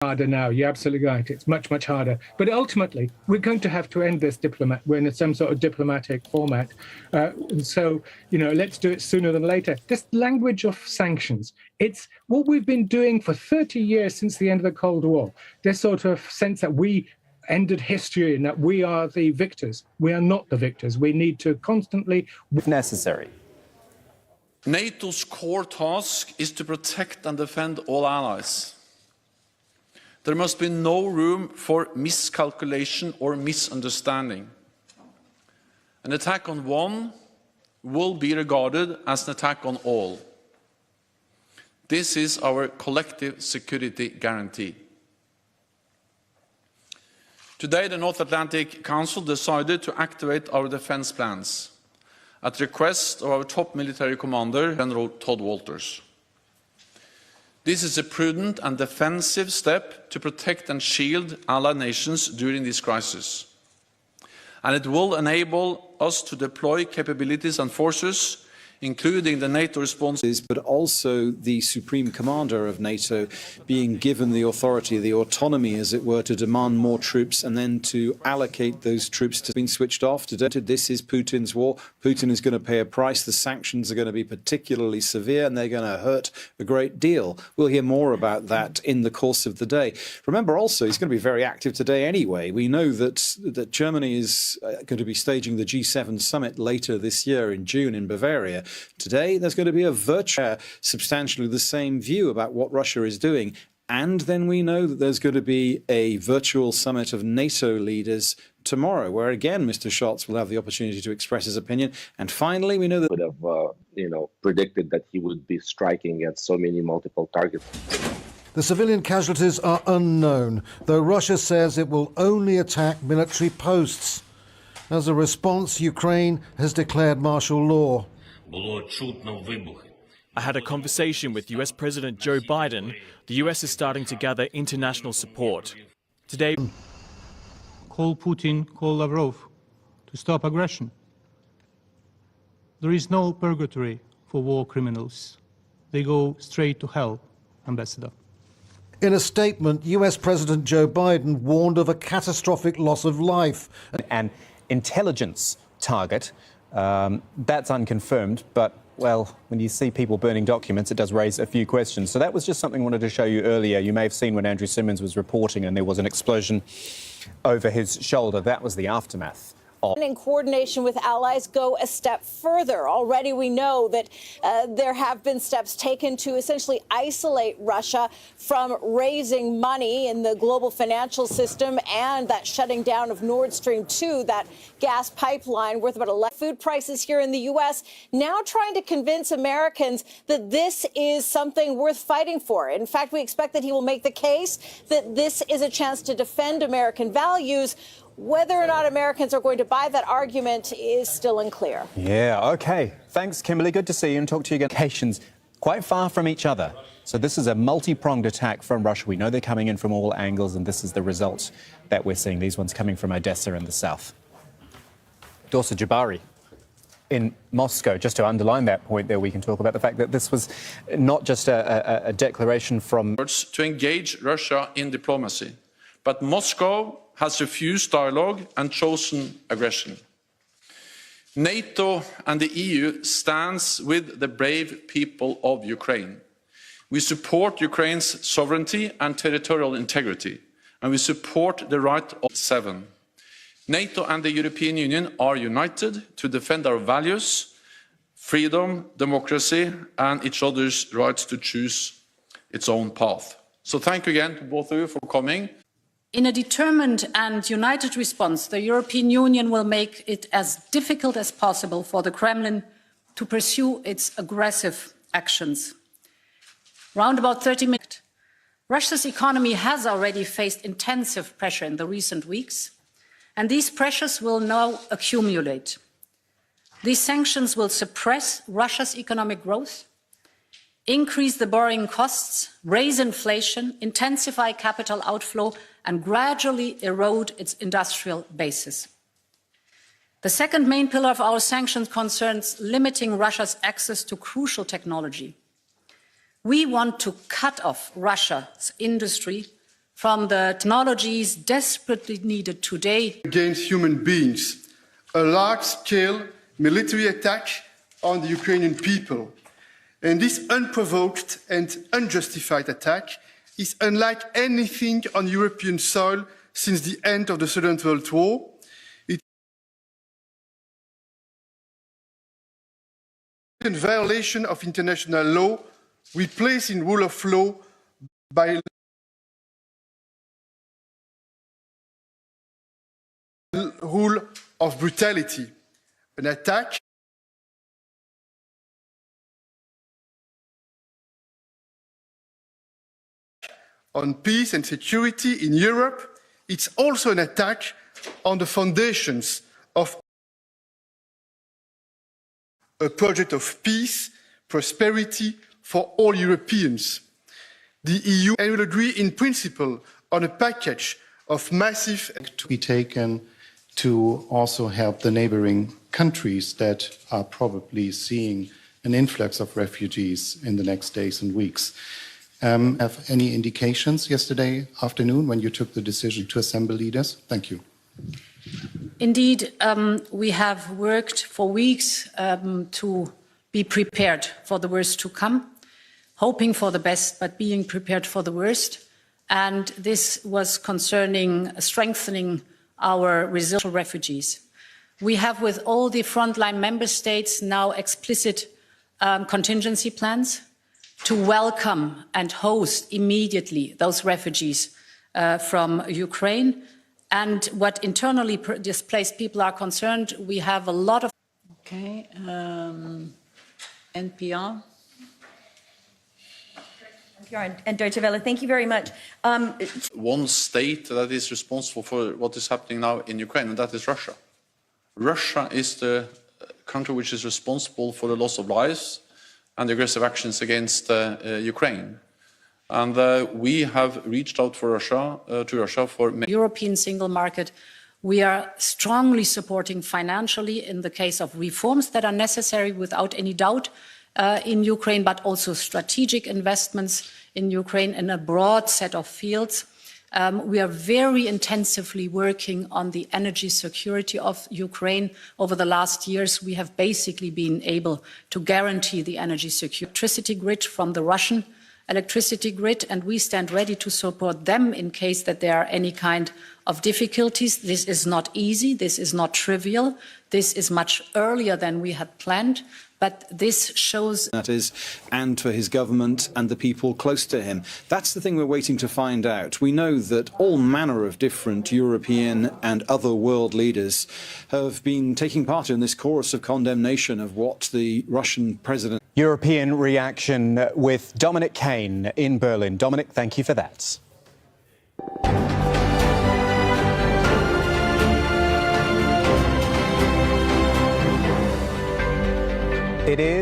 Harder now. You're absolutely right. It's much, much harder. But ultimately, we're going to have to end this We're in some sort of diplomatic format. So, let's do it sooner than later. This language of sanctions, it's what we've been doing for 30 years since the end of the Cold War. This sort of sense that we ended history and that we are the victors. We are not the victors. We need to constantly... If necessary. NATO's core task is to protect and defend all allies. There must be no room for miscalculation or misunderstanding. An attack on one will be regarded as an attack on all. This is our collective security guarantee. Today, the North Atlantic Council decided to activate our defense plans at the request of our top military commander, General Todd Walters. This is a prudent and defensive step to protect and shield allied nations during this crisis. And it will enable us to deploy capabilities and forces, including the NATO response. But also the Supreme Commander of NATO being given the authority, the autonomy, as it were, to demand more troops and then to allocate those troops to being switched off. This is Putin's war. Putin is going to pay a price. The sanctions are going to be particularly severe and they're going to hurt a great deal. We'll hear more about that in the course of the day. Remember also, he's going to be very active today anyway. We know that Germany is going to be staging the G7 summit later this year in June in Bavaria. Today, there's going to be a virtual, substantially the same view about what Russia is doing. And then we know that there's going to be a virtual summit of NATO leaders tomorrow, where again, Mr. Scholz will have the opportunity to express his opinion. And finally, we know that would have, predicted that he would be striking at so many multiple targets. The civilian casualties are unknown, though Russia says it will only attack military posts. As a response, Ukraine has declared martial law. I had a conversation with US President Joe Biden. The US is starting to gather international support. Today, call Putin, call Lavrov to stop aggression. There is no purgatory for war criminals. They go straight to hell, Ambassador. In a statement, US President Joe Biden warned of a catastrophic loss of life. An intelligence target. That's unconfirmed, but, well, when you see people burning documents, it does raise a few questions. So that was just something I wanted to show you earlier. You may have seen when Andrew Simmons was reporting and there was an explosion over his shoulder. That was the aftermath. In coordination with allies, go a step further. Already we know that there have been steps taken to essentially isolate Russia from raising money in the global financial system and that shutting down of Nord Stream 2, that gas pipeline worth about 11. Food prices here in the U.S. now trying to convince Americans that this is something worth fighting for. In fact, we expect that he will make the case that this is a chance to defend American values. Whether or not Americans are going to buy that argument is still unclear. Yeah, OK. Thanks, Kimberly. Good to see you and talk to you again. Locations quite far from each other. So this is a multi-pronged attack from Russia. We know they're coming in from all angles, and this is the result that we're seeing. These ones coming from Odessa in the south. Dorsa Jabari in Moscow. Just to underline that point there, we can talk about the fact that this was not just a declaration from... ...to engage Russia in diplomacy. But Moscow has refused dialogue and chosen aggression. NATO and the EU stands with the brave people of Ukraine. We support Ukraine's sovereignty and territorial integrity, and we support the right of 7. NATO and the European Union are united to defend our values, freedom, democracy, and each other's rights to choose its own path. So thank you again to both of you for coming. In a determined and united response, the European Union will make it as difficult as possible for the Kremlin to pursue its aggressive actions. Round about 30 minutes. Russia's economy has already faced intensive pressure in the recent weeks, and these pressures will now accumulate. These sanctions will suppress Russia's economic growth, increase the borrowing costs, raise inflation, intensify capital outflow, and gradually erode its industrial basis. The second main pillar of our sanctions concerns limiting Russia's access to crucial technology. We want to cut off Russia's industry from the technologies desperately needed today against human beings, a large-scale military attack on the Ukrainian people. And this unprovoked and unjustified attack is unlike anything on European soil since the end of the Second World War. It's a violation of international law, replacing rule of law by rule of brutality. An attack on peace and security in Europe. It's also an attack on the foundations of a project of peace, prosperity for all Europeans. The EU will agree in principle on a package of massive to be taken to also help the neighboring countries that are probably seeing an influx of refugees in the next days and weeks. Have any indications yesterday afternoon when you took the decision to assemble leaders? Thank you. Indeed, we have worked for weeks to be prepared for the worst to come, hoping for the best, but being prepared for the worst. And this was concerning strengthening our resilience to refugees. We have, with all the frontline member states, now explicit contingency plans to welcome and host immediately those refugees from Ukraine. And what internally displaced people are concerned, we have a lot of... Okay, NPR. And Deutsche Welle, thank you very much. One state that is responsible for what is happening now in Ukraine, and that is Russia. Russia is the country which is responsible for the loss of lives and the aggressive actions against Ukraine. And we have reached out for Russia, to Russia for... European single market. We are strongly supporting financially in the case of reforms that are necessary without any doubt in Ukraine, but also strategic investments in Ukraine in a broad set of fields. We are very intensively working on the energy security of Ukraine. Over the last years, we have basically been able to guarantee the energy security. Electricity grid from the Russian electricity grid, and we stand ready to support them in case that there are any kind of difficulties. This is not easy, this is not trivial, this is much earlier than we had planned, but this shows... That is, and for his government and the people close to him. That's the thing we're waiting to find out. We know that all manner of different European and other world leaders have been taking part in this chorus of condemnation of what the Russian president... European reaction with Dominic Kane in Berlin. Dominic, thank you for that. It is